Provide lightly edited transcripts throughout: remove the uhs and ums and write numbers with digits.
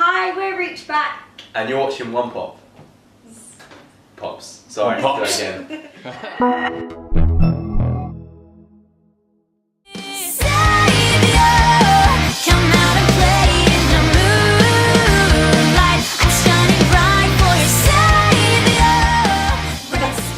Hi, we're Reachback. And you're watching OnePopz. Sorry, do it again.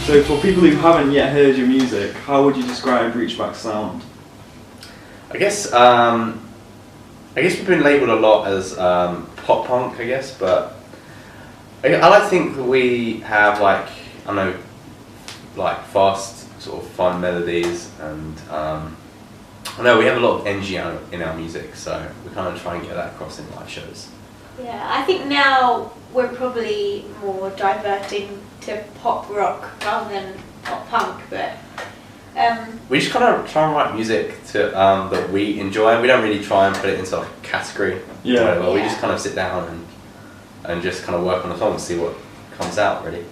So for people who haven't yet heard your music, how would you describe Reachback's sound? I guess we've been labelled a lot as pop punk, I guess, but I like to think that we have like fast sort of fun melodies, and I know we have a lot of energy in our music, so we kind of try and get that across in live shows. Yeah, I think now we're probably more diverting to pop rock rather than pop punk, but we just kind of try and write music to that we enjoy. We don't really try and put it into like a category. Yeah. Or whatever. We Yeah. just kind of sit down and just kind of work on the song and see what comes out, really.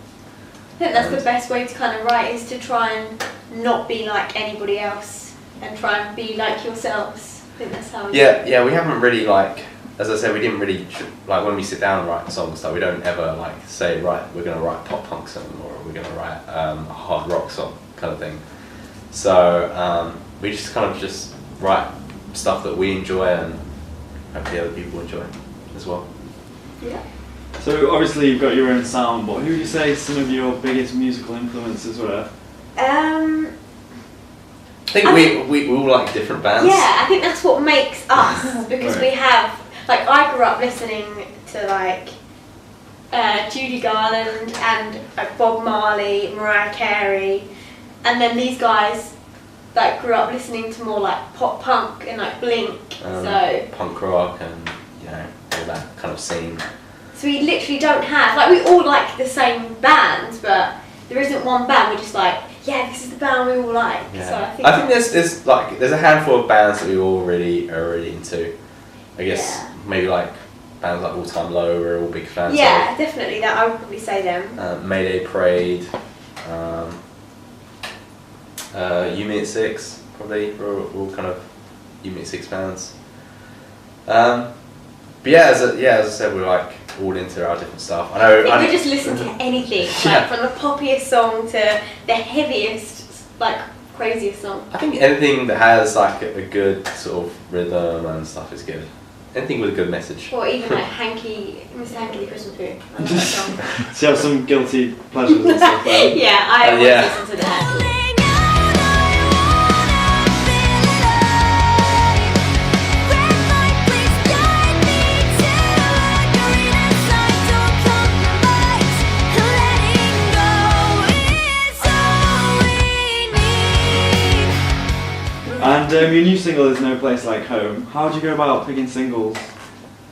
I think that's the best way to kind of write, is to try and not be like anybody else and try and be like yourselves. I think that's how. We haven't really as I said, we didn't really when we sit down and write songs, we don't ever say, right, we're going to write a pop punk song or we're going to write a hard rock song kind of thing. So we just kind of just write stuff that we enjoy and hopefully other people enjoy as well. Yeah. So obviously you've got your own sound, but who would you say some of your biggest musical influences were? I think we all like different bands. Yeah, I think that's what makes us, because we have, I grew up listening to Judy Garland and Bob Marley, Mariah Carey, and then these guys grew up listening to more pop punk and Blink, so punk rock and all that kind of scene. So we literally don't have we all like the same bands, but there isn't one band we're just this is the band we all like. Yeah. So I think there's a handful of bands that we all really are really into. I guess maybe bands like All Time Low we're all big fans of. Yeah, definitely that. I would probably say them. Mayday Parade, You Me at Six, probably. We're all kind of You Me at Six fans. But as I said, we're all into our different stuff. I think we just listen to anything, from the poppiest song to the heaviest, craziest song. I think anything that has a good sort of rhythm and stuff is good. Anything with a good message. Or even Mr. Hankey the Christmas Poo. I love that song. So you have some guilty pleasures and stuff like Yeah, I always listen to that. And your new single is No Place Like Home. How do you go about picking singles?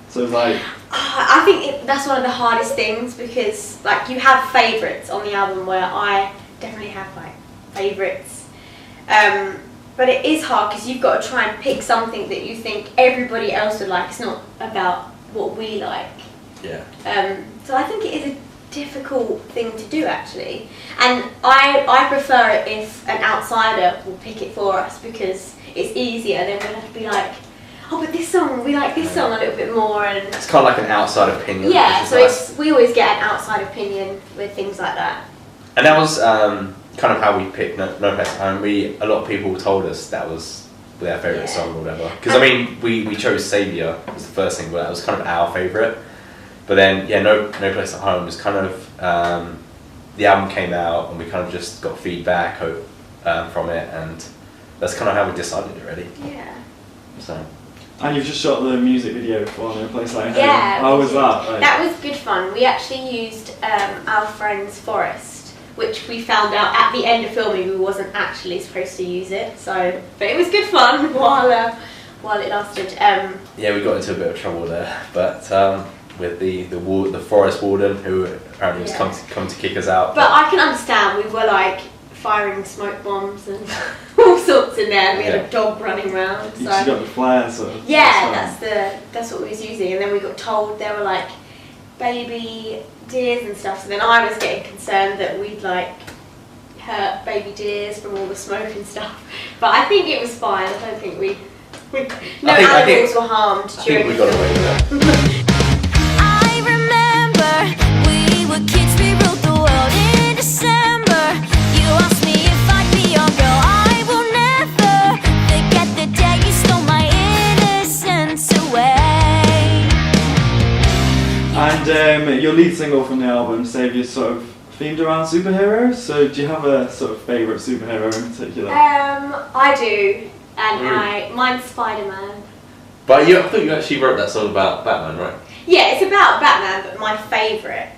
So I think that's one of the hardest things, because you have favourites on the album, where I definitely have favourites. But it is hard because you've got to try and pick something that you think everybody else would like. It's not about what we like. Yeah. So I think it is a difficult thing to do, actually, and I prefer it if an outsider will pick it for us, because it's easier. Then we'll have to be oh, but this song, we like this song a little bit more, and it's kind of an outside opinion. Yeah, so we always get an outside opinion with things like that. And that was kind of how we picked No Place Like Home. A lot of people told us that was their favourite song or whatever. Because we chose Saviour as the first single. That was kind of our favourite. But then, No Place Like Home was kind of, the album came out and we kind of just got feedback from it, and that's kind of how we decided it, really. Yeah. So. And you've just shot the music video for No Place Like Home. Yeah. How was that? That was good fun. We actually used our friend's forest, which we found out at the end of filming we wasn't actually supposed to use it. But it was good fun while it lasted. Yeah, we got into a bit of trouble there, but. With the forest warden, who apparently was come to kick us out. But I can understand, we were firing smoke bombs and all sorts in there. We had a dog running around. You got the flare, sort of. Yeah, that's what we was using, and then we got told there were baby deers and stuff. So then I was getting concerned that we'd hurt baby deers from all the smoke and stuff. But I think it was fine. I don't think no animals were harmed during I think we got away with that. And your lead single from the album, Saviour, sort of themed around superheroes. So do you have a sort of favourite superhero in particular? I do, and mine's Spider-Man. But I thought you actually wrote that song about Batman, right? Yeah, it's about Batman, but my favourite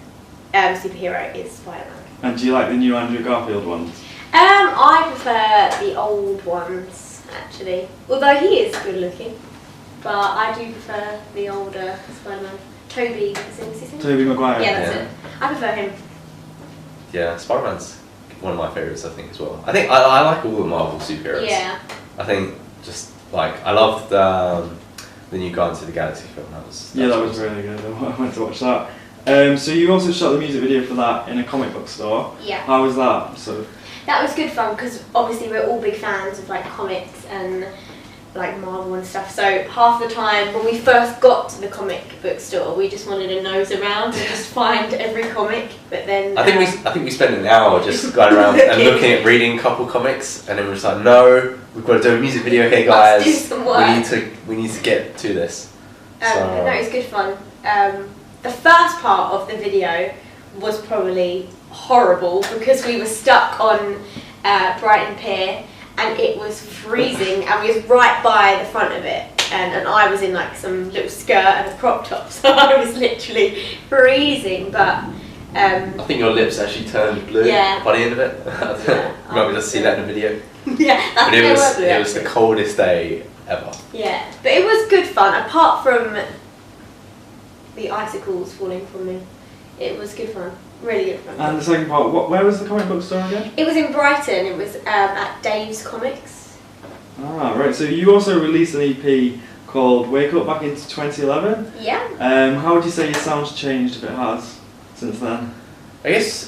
superhero is Spider-Man. And do you like the new Andrew Garfield ones? I prefer the old ones, actually. Although he is good looking. But I do prefer the older Spider-Man. Tobey, is his name? Tobey Maguire. Yeah, that's it. I prefer him. Yeah, Spider-Man's one of my favourites, I think, as well. I think I like all the Marvel superheroes. Yeah. I think just like I loved the new Guardians of the Galaxy film. That was really good. I went to watch that. So you also shot the music video for that in a comic book store. Yeah. How was that? That was good fun because obviously we're all big fans of like comics and like Marvel and stuff. So half the time when we first got to the comic book store, we just wanted to nose around and just find every comic. But then I think we spent an hour just going around and looking at reading a couple comics, and then we're just like, no, we've got to do a music video here, guys. Let's do some work. We need to get to this. No, it was good fun. The first part of the video was probably horrible because we were stuck on Brighton Pier and it was freezing and we was right by the front of it and I was in like some little skirt and a crop top, so I was literally freezing, but I think your lips actually turned blue by the end of it. You might be able to see that in the video. Yeah, but it was the coldest day ever. Yeah, but it was good fun apart from the icicles falling from me. It was good fun. Really good fun. And the second part, where was the comic book store again? It was in Brighton. It was at Dave's Comics. Ah, right. So you also released an EP called Wake Up back into 2011. Yeah. How would you say your sound's changed, if it has, since then? I guess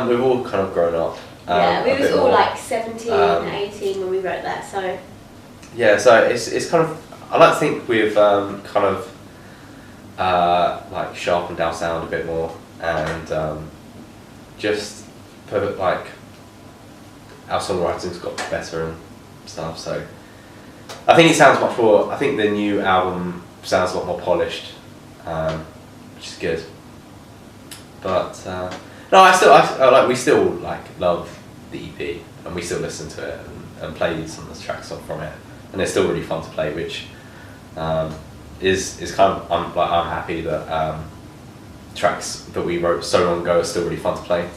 we've all kind of grown up. Yeah, we was all like 17, 18 when we wrote that, so... Yeah, so it's kind of... I like to think we've kind of like sharpened our sound a bit more and just put like our songwriting's got better and stuff, so I think it sounds much more, I think the new album sounds a lot more polished, which is good. But no, we still like love the EP and we still listen to it and play some of the tracks off from it, and they're still really fun to play, which is kind of I'm happy that tracks that we wrote so long ago are still really fun to play.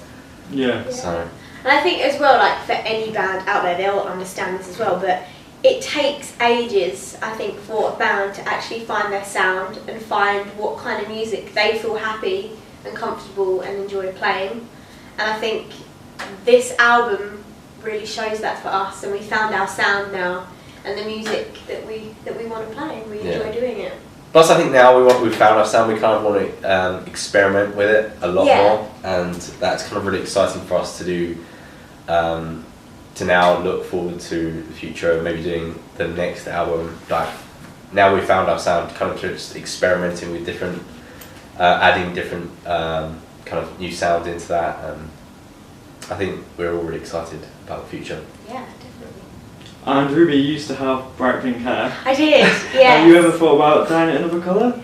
Yeah. So. And I think as well, like for any band out there, they'll understand this as well, but it takes ages, I think, for a band to actually find their sound and find what kind of music they feel happy and comfortable and enjoy playing. And I think this album really shows that for us, and we found our sound now and the music that we want to play, and we enjoy doing it. Plus, I think now we've found our sound, we kind of want to experiment with it a lot more, and that's kind of really exciting for us to do. To now look forward to the future, maybe doing the next album. Like now we found our sound, kind of just experimenting with different, adding different kind of new sound into that, and I think we're all really excited about the future. Yeah, definitely. And Ruby, you used to have bright pink hair. I did, yeah. Have you ever thought about dyeing it another colour?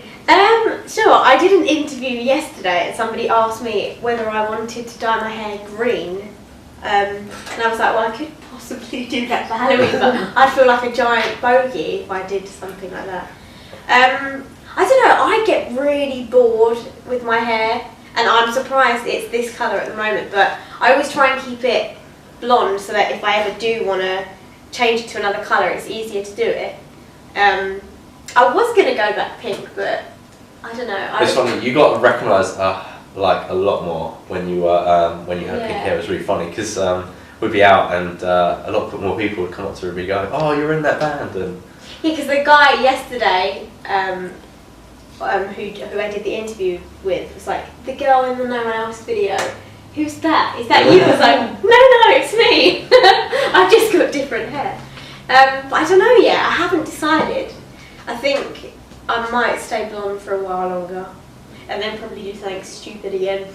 Sure, I did an interview yesterday and somebody asked me whether I wanted to dye my hair green. And I was like, well, I could possibly do that for Halloween, but I'd feel like a giant bogey if I did something like that. I don't know, I get really bored with my hair, and I'm surprised it's this colour at the moment, but I always try and keep it blonde so that if I ever do want to change it to another colour, it's easier to do it. I was going to go back pink, but I don't know. It's funny, you got to recognise like a lot more when you were when you had pink hair. It was really funny because we'd be out and a lot more people would come up to Ruby going, "Oh, you're in that band." And yeah, because the guy yesterday who I did the interview with was like, the girl in the No One Else video. Who's that? Is that you? I was like, no, it's me. I've just got different hair. But I don't know yet. I haven't decided. I think I might stay blonde for a while longer. And then probably do something stupid again.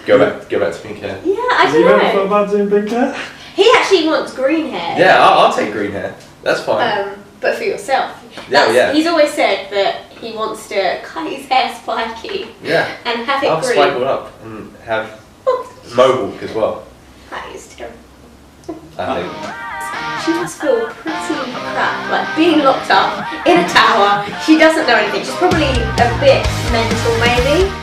go back to pink hair. Yeah, I don't know. Have you know. ever thought about doing pink hair? He actually wants green hair. Yeah, I'll take green hair. That's fine. But for yourself. Yeah. He's always said that he wants to cut his hair spiky Yeah. and have it I'll green. spike it up and have mohawk as well. That is terrible. I think. She must feel pretty crap, like being locked up in a tower. She doesn't know anything. She's probably a bit mental, maybe.